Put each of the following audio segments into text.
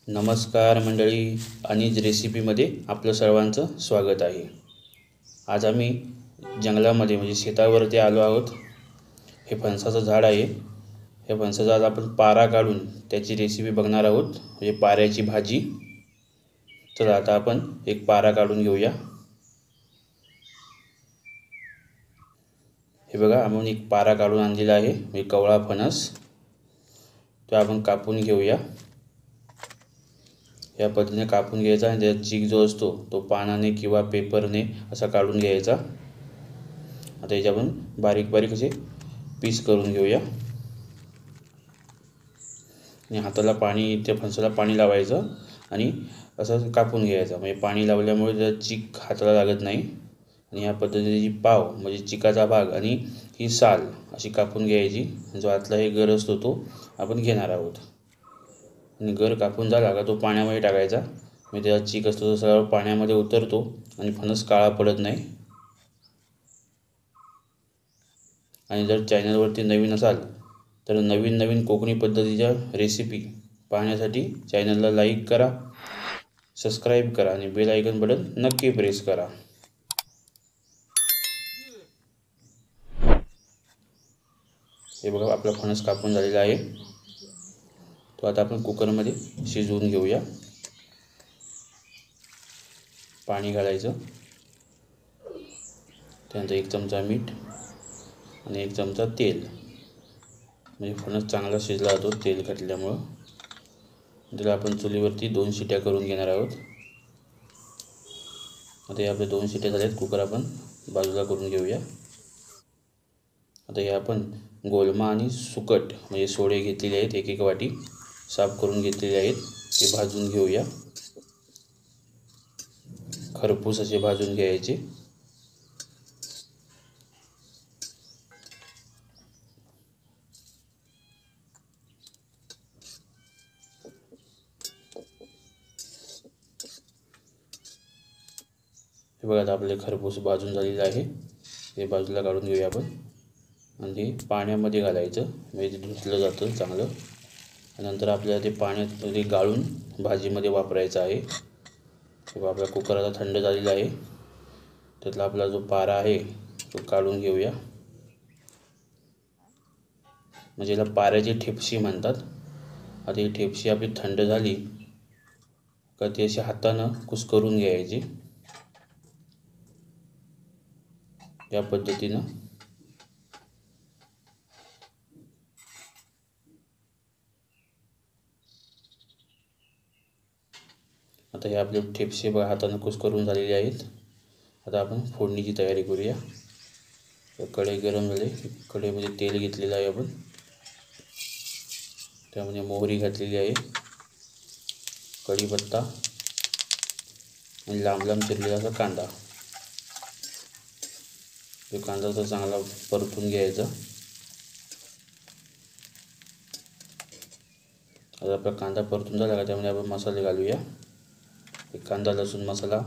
नमस्कार मंडळी, अनिज रेसिपीमध्ये आपलं सर्वांचं स्वागत आहे। आज आम्ही जंगलामध्ये म्हणजे शेतावरती आलो आहोत। हे फणसाचं झाड आहे। हे फणसाचं आज आपण पारा काढून त्याची रेसिपी बघणार आहोत, म्हणजे पाऱ्याची भाजी। चला आता आपण एक पारा काढून घेऊया। हे बघा, आपण एक पारा काढून आणलेला आहे, म्हणजे कवळा फणस। तो आपण कापून घेऊया। या पद्धतीने कापून घ्यायचा आणि त्याचा चीक जो असतो तो पानाने किंवा पेपरने असा काढून घ्यायचा। आता याचे आपण बारीक बारीक असे पीस करून घेऊया आणि हाताला पाणी, त्या फणसाला पाणी लावायचं आणि असं कापून घ्यायचं। म्हणजे पाणी लावल्यामुळे त्याचा चीक हाताला लागत नाही। आणि या पद्धतीची पाव म्हणजे चिकाचा भाग आणि ही साल अशी कापून घ्यायची। जो आतला हे गर असतो तो आपण घेणार आहोत। आणि गर कापून झाला का तो पाण्यामध्ये टाकायचा, म्हणजे त्याचा चीक असतो तो सरळ पाण्यामध्ये उतरतो आणि फणस काळा पडत नाही। आणि जर चॅनलवरती नवीन असाल तर नवीन नवीन कोकणी पद्धतीच्या रेसिपी पाहण्यासाठी चॅनलला लाईक करा, सबस्क्राईब करा आणि बेल आयकॉन बटन नक्की प्रेस करा। हे बघा, आपला फणस कापून झालेला आहे। तो आता आपण कुकरमध्ये शिजवून घेऊया। पाणी घालायचं, त्यानंतर 1 चमचा मीठ आणि 1 चमचा तेल, म्हणजे फणस चांगला शिजला जातो तेल घातल्यामुळं। त्याला आपण चुलीवरती 2 शिट्या करून घेणार आहोत। आता हे आपले 2 शिट्या झाल्यात, कुकर आपण बाजूला करून घेऊया। आता हे आपण गोलमा आणि सुकट म्हणजे सोडे घेतलेले आहेत, 1-1 वाटी साफ करून घेतलेले आहेत, ते भाजून घेऊया। खरपूस असे भाजून घ्यायचे। हे बघा, आता आपले खरपूस भाजून झालेले आहे। हे बाजूला काढून घेऊया आपण आणि पाण्यामध्ये घालायचं, म्हणजे धुतलं जातं चांगलं। नंतर आपल्याला ते पाण्यात गाळून भाजीमध्ये वापरायचं आहे। तेव्हा आपला कुकर आता थंड झालेला आहे, त्यातला आपला जो पारा आहे तो काढून घेऊया। म्हणजे याला पाऱ्याची ठेपशी म्हणतात। आता ही ठेपशी आपली थंड झाली का ती अशी हातानं कुस्करून घ्यायची, या पद्धतीनं। आता हे आपले ठेपशे हातानं कुस्करून झालेले आहेत। आता आपण फोडणीची तयारी करूया। कढई गरम झाली, कढईमध्ये तेल घेतलेलं आहे आपण, त्यामध्ये मोहरी घातलेली आहे, कढीपत्ता आणि लांब लांब चिरलेला असा कांदा। तो कांदा तर चांगला परतून घ्यायचा। आता आपला कांदा परतून झाला का त्यामध्ये आपण मसाले घालूया। एक कांदा लसूण मसाला,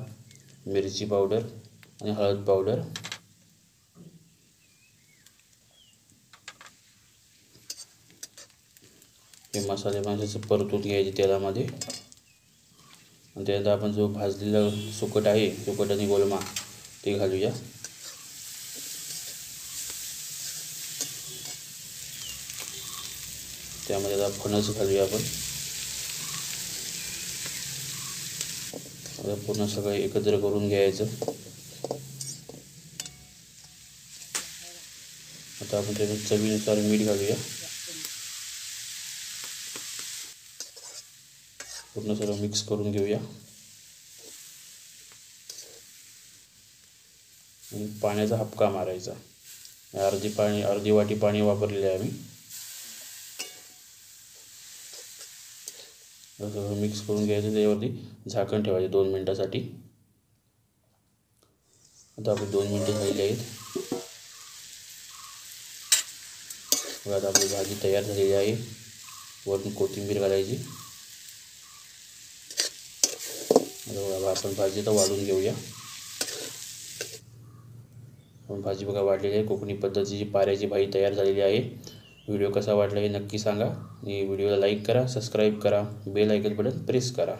मिरची पावडर आणि हळद पावडर। हे मसाले म्हणजे परतून घ्यायचे तेलामध्ये। आणि त्यानंतर आपण जो भाजलेला सुकट आहे, सुकट आणि गोलमा ते घालूया। त्यामध्ये आता फणस घालूया आपण। आता पूर्ण सगळं एकत्र करून घ्यायचं। आता आपण त्याच्यात चवीनुसार मीठ घालूया। पूर्ण सगळं मिक्स करून घेऊया आणि पाण्याचा हपका मारायचा। अर्धी वाटी पाणी वापरलेलं आहे आम्ही। सगळं मिक्स करून घ्यायचं, त्याच्यावरती झाकण ठेवायचं 2 मिनिटासाठी। आता आपले 2 मिनिटं झालेली आहेत। आता आपली भाजी तयार झालेली आहे। वरून कोथिंबीर घालायची। आता आपण भाजी तर वाढून घेऊया। भाजी बघा वाढलेली आहे। कोकणी पद्धतीची पाऱ्याची भाजी तयार झालेली आहे। व्हिडिओ कसा वाटला हे नक्की सांगा आणि व्हिडिओला लाईक करा, सबस्क्राईब करा, बेल आयकॉन बटन प्रेस करा.